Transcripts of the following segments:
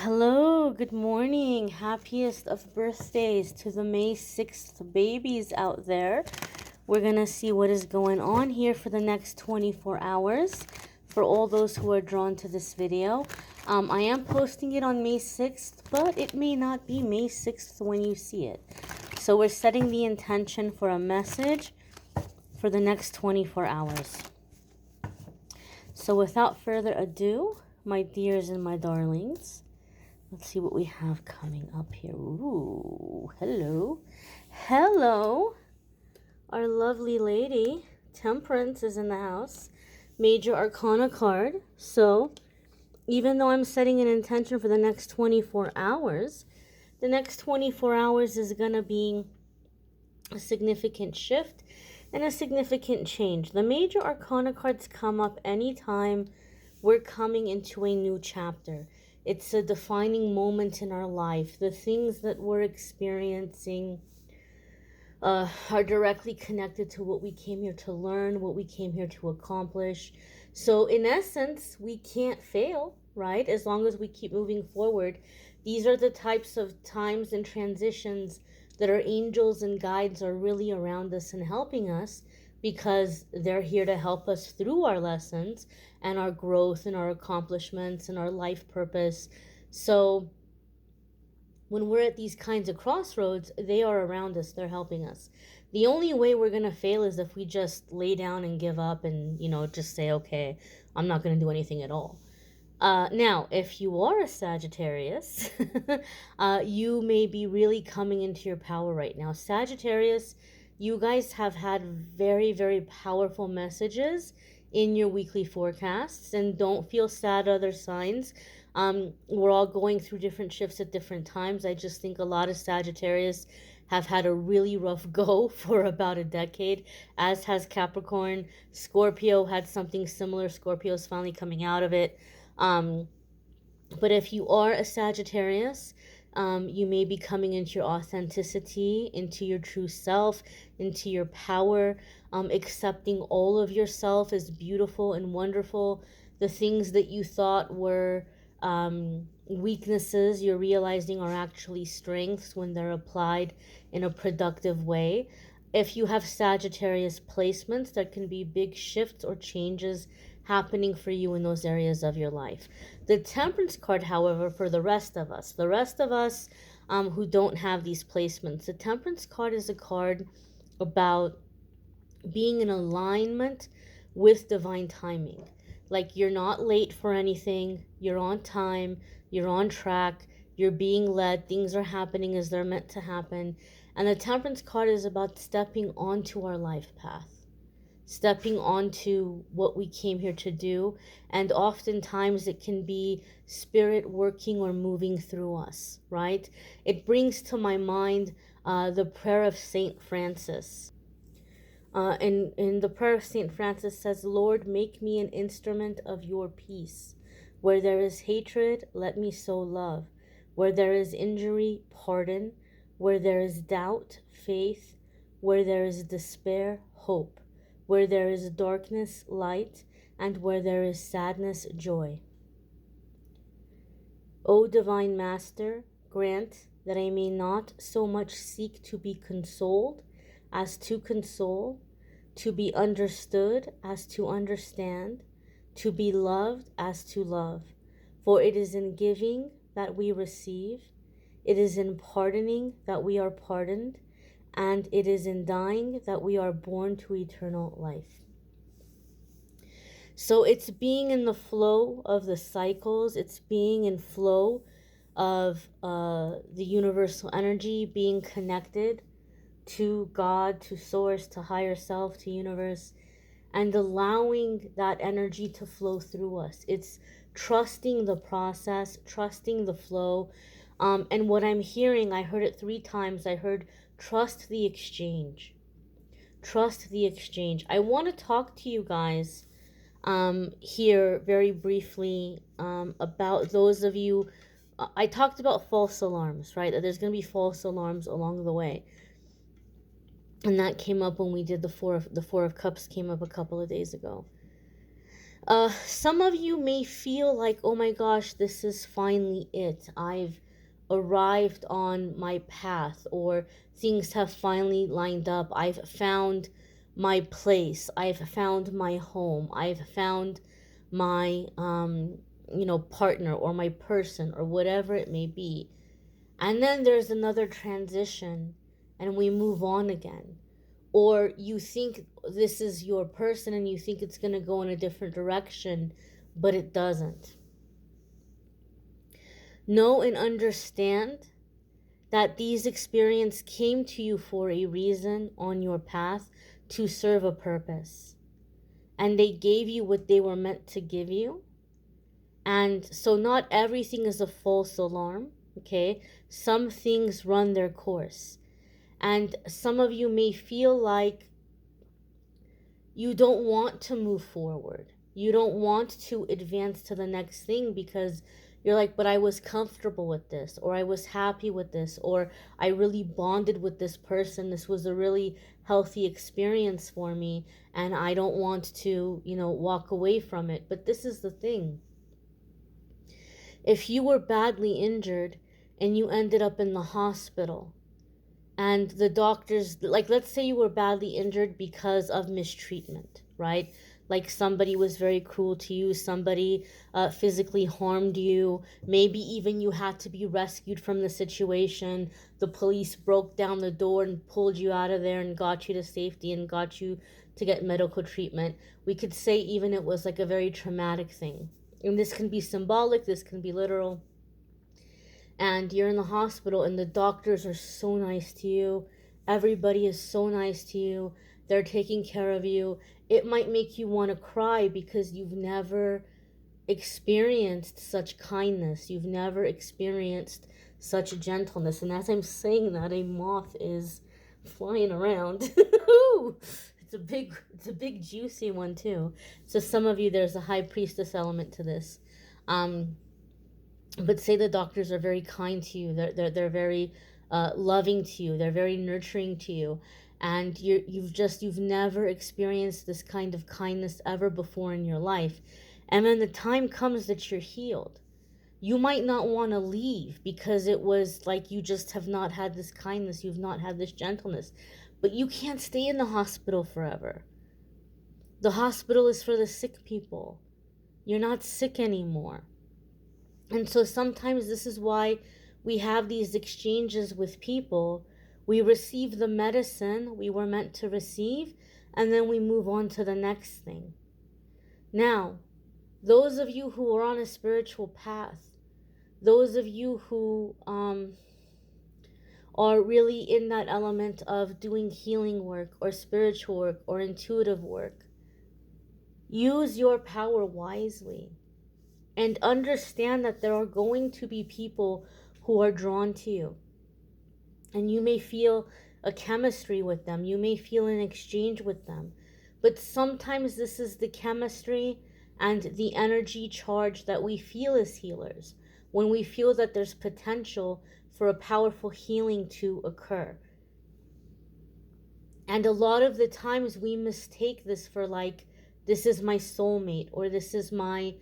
Hello, good morning. Happiest of birthdays to the May 6th babies out there. We're going to see what is going on here for the next 24 hours for all those who are drawn to this video. I am posting it on May 6th, but it may not be May 6th when you see it. So we're setting the intention for a message for the next 24 hours. So without further ado, my dears and my darlings, let's see what we have coming up here. Ooh, hello. Hello. Our lovely lady, Temperance, is in the house. Major Arcana card. So, even though I'm setting an intention for the next 24 hours, the next 24 hours is going to be a significant shift and a significant change. The Major Arcana cards come up anytime we're coming into a new chapter. It's a defining moment in our life. The things that we're experiencing are directly connected to what we came here to learn, what we came here to accomplish. So in essence, we can't fail, right? As long as we keep moving forward. These are the types of times and transitions that our angels and guides are really around us and helping us, because they're here to help us through our lessons and our growth and our accomplishments and our life purpose. So when we're at these kinds of crossroads, they are around us. They're helping us. The only way we're going to fail is if we just lay down and give up and, just say, okay, I'm not going to do anything at all. Now, if you are a Sagittarius, you may be really coming into your power right now. Sagittarius, you guys have had very, very powerful messages in your weekly forecasts, and don't feel sad, other signs. We're all going through different shifts at different times. I just think a lot of Sagittarius have had a really rough go for about a decade, as has Capricorn. Scorpio had something similar. Scorpio's finally coming out of it. But if you are a Sagittarius, you may be coming into your authenticity, into your true self, into your power, accepting all of yourself as beautiful and wonderful. The things that you thought were weaknesses, you're realizing are actually strengths when they're applied in a productive way. If you have Sagittarius placements, there can be big shifts or changes happening for you in those areas of your life. The Temperance card, however, for the rest of us who don't have these placements, the Temperance card is a card about being in alignment with divine timing. Like, you're not late for anything, you're on time, you're on track, you're being led, things are happening as they're meant to happen. And the Temperance card is about stepping onto our life path, stepping onto what we came here to do. And oftentimes it can be spirit working or moving through us, right? It brings to my mind the prayer of Saint Francis. And the prayer of Saint Francis says, Lord, make me an instrument of your peace. Where there is hatred, let me sow love. Where there is injury, pardon. Where there is doubt, faith. Where there is despair, hope. Where there is darkness, light. And where there is sadness, joy. O Divine Master, grant that I may not so much seek to be consoled as to console, to be understood as to understand, to be loved as to love. For it is in giving that we receive, it is in pardoning that we are pardoned, and it is in dying that we are born to eternal life. So it's being in the flow of the cycles, it's being in flow of the universal energy, being connected to God, to source, to higher self, to universe, and allowing that energy to flow through us. It's trusting the process, trusting the flow. And what I'm hearing, I heard it 3 times. I heard trust the exchange. Trust the exchange. I want to talk to you guys here very briefly about those of you. I talked about false alarms, right? That there's going to be false alarms along the way. And that came up when we did the four of cups came up a couple of days ago. Some of you may feel like, oh my gosh, this is finally it. I've arrived on my path, or things have finally lined up. I've found my place. I've found my home. I've found my, partner or my person or whatever it may be. And then there's another transition and we move on again. Or you think this is your person and you think it's going to go in a different direction, but it doesn't. Know and understand that these experiences came to you for a reason on your path to serve a purpose. And they gave you what they were meant to give you. And so not everything is a false alarm, okay? Some things run their course. And some of you may feel like you don't want to move forward. You don't want to advance to the next thing because you're like, but I was comfortable with this, or I was happy with this, or I really bonded with this person. This was a really healthy experience for me, and I don't want to, walk away from it. But this is the thing. If you were badly injured and you ended up in the hospital, and the doctors, like, let's say you were badly injured because of mistreatment, right? Like somebody was very cruel to you, somebody physically harmed you, maybe even you had to be rescued from the situation. The police broke down the door and pulled you out of there and got you to safety and got you to get medical treatment. We could say even it was like a very traumatic thing. And this can be symbolic, this can be literal. And you're in the hospital and the doctors are so nice to you. Everybody is so nice to you. They're taking care of you. It might make you want to cry because you've never experienced such kindness. You've never experienced such gentleness. And as I'm saying that, a moth is flying around. It's a big juicy one too. So some of you, there's a high priestess element to this. But say the doctors are very kind to you. They're very loving to you. They're very nurturing to you. And you've never experienced this kind of kindness ever before in your life. And then the time comes that you're healed. You might not want to leave because it was like you just have not had this kindness. You've not had this gentleness. But you can't stay in the hospital forever. The hospital is for the sick people. You're not sick anymore. And so sometimes this is why we have these exchanges with people. We receive the medicine we were meant to receive, and then we move on to the next thing. Now, those of you who are on a spiritual path, those of you who are really in that element of doing healing work or spiritual work or intuitive work, use your power wisely. And understand that there are going to be people who are drawn to you. And you may feel a chemistry with them. You may feel an exchange with them. But sometimes this is the chemistry and the energy charge that we feel as healers, when we feel that there's potential for a powerful healing to occur. And a lot of the times we mistake this for like, this is my soulmate, or this is my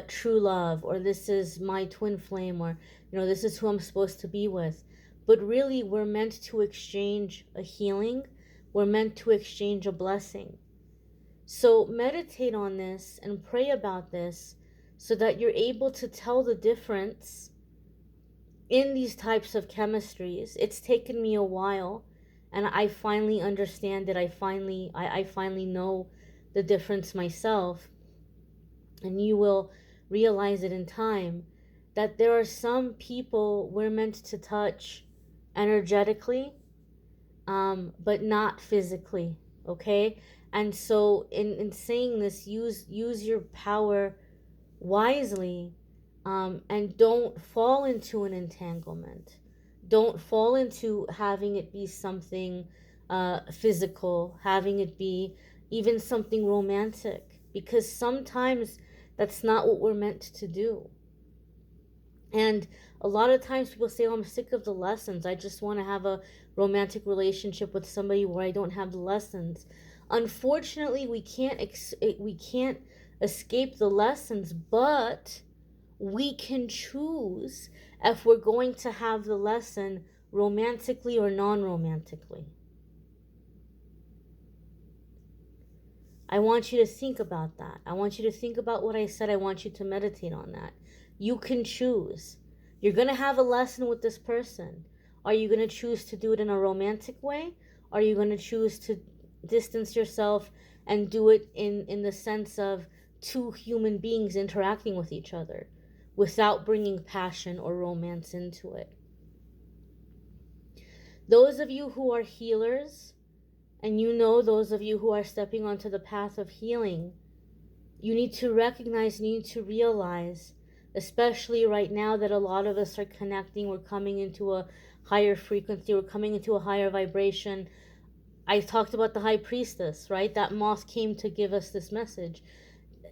true love, or this is my twin flame, or this is who I'm supposed to be with. But really, we're meant to exchange a healing. We're meant to exchange a blessing. So meditate on this and pray about this so that you're able to tell the difference in these types of chemistries. It's taken me a while, and I finally understand it. I finally know the difference myself. And you will realize it in time, that there are some people we're meant to touch energetically, but not physically, okay? And so in saying this, use your power wisely, and don't fall into an entanglement. Don't fall into having it be something physical, having it be even something romantic, because sometimes that's not what we're meant to do. And a lot of times people say, oh, I'm sick of the lessons. I just want to have a romantic relationship with somebody where I don't have the lessons. Unfortunately, we can't escape the lessons, but we can choose if we're going to have the lesson romantically or non-romantically. I want you to think about that. I want you to think about what I said. I want you to meditate on that. You can choose. You're going to have a lesson with this person. Are you going to choose to do it in a romantic way? Are you going to choose to distance yourself and do it in the sense of two human beings interacting with each other without bringing passion or romance into it? Those of you who are healers, and those of you who are stepping onto the path of healing, you need to recognize, you need to realize, especially right now that a lot of us are connecting, we're coming into a higher frequency, we're coming into a higher vibration. I talked about the high priestess, right? That moth came to give us this message.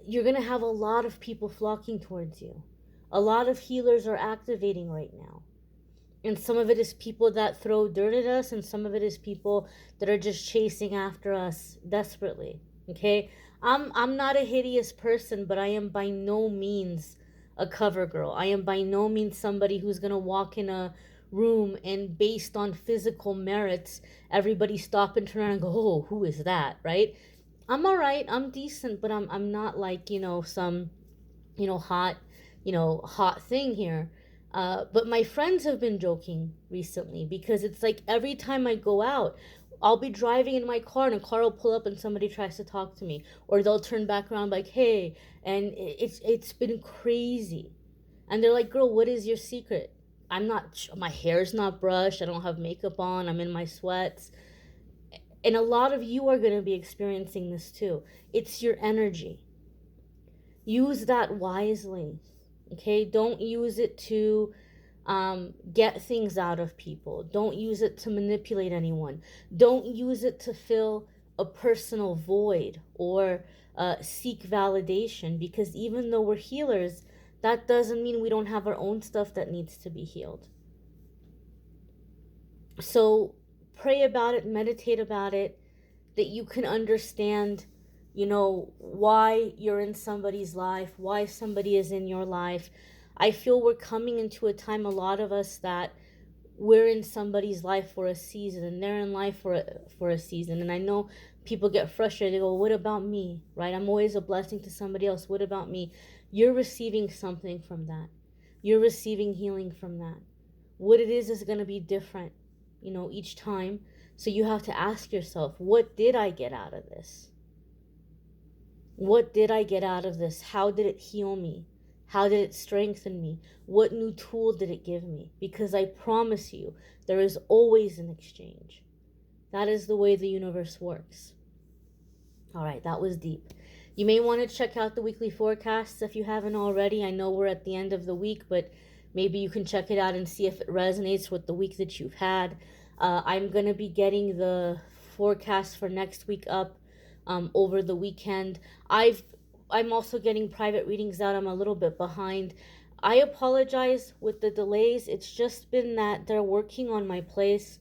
You're going to have a lot of people flocking towards you. A lot of healers are activating right now. And some of it is people that throw dirt at us, and some of it is people that are just chasing after us desperately. Okay? I'm not a hideous person, but I am by no means a cover girl. I am by no means somebody who's going to walk in a room and based on physical merits, everybody stop and turn around and go, "Oh, who is that?" Right? I'm all right. I'm decent, but I'm not like, some, hot thing here. But my friends have been joking recently because it's like every time I go out, I'll be driving in my car and a car will pull up and somebody tries to talk to me, or they'll turn back around like, "Hey," and it's been crazy. And they're like, "Girl, what is your secret?" My hair's not brushed, I don't have makeup on, I'm in my sweats. And a lot of you are going to be experiencing this too. It's your energy. Use that wisely. Okay, don't use it to get things out of people. Don't use it to manipulate anyone. Don't use it to fill a personal void or seek validation, because even though we're healers, that doesn't mean we don't have our own stuff that needs to be healed. So pray about it, meditate about it, that you can understand, why you're in somebody's life, why somebody is in your life. I feel we're coming into a time, a lot of us, that we're in somebody's life for a season and they're in life for a season. And I know people get frustrated. They go, "What about me?" Right? I'm always a blessing to somebody else. What about me? You're receiving something from that. You're receiving healing from that. What it is going to be different, each time. So you have to ask yourself, what did I get out of this? What did I get out of this? How did it heal me? How did it strengthen me? What new tool did it give me? Because I promise you, there is always an exchange. That is the way the universe works. All right, that was deep. You may want to check out the weekly forecasts if you haven't already. I know we're at the end of the week, but maybe you can check it out and see if it resonates with the week that you've had. I'm going to be getting the forecast for next week up over the weekend. I'm also getting private readings out. I'm a little bit behind. I apologize with the delays. It's just been that they're working on my place,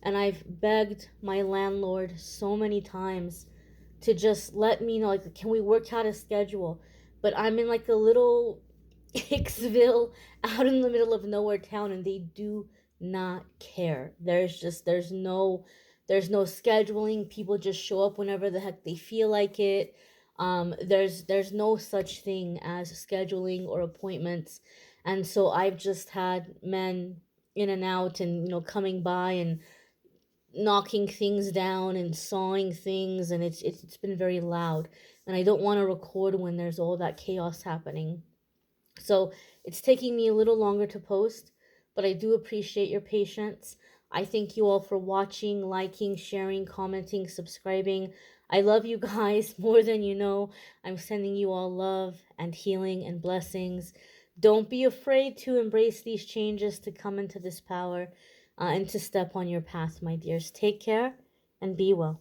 and I've begged my landlord so many times to just let me know, like, can we work out a schedule? But I'm in like a little Hicksville, out in the middle of nowhere town, and they do not care. There's no scheduling. People just show up whenever the heck they feel like it. There's no such thing as scheduling or appointments. And so I've just had men in and out, and coming by and knocking things down and sawing things, and it's been very loud, and I don't want to record when there's all that chaos happening. So it's taking me a little longer to post, but I do appreciate your patience. I thank you all for watching, liking, sharing, commenting, subscribing. I love you guys more than you know. I'm sending you all love and healing and blessings. Don't be afraid to embrace these changes, to come into this power, and to step on your path, my dears. Take care and be well.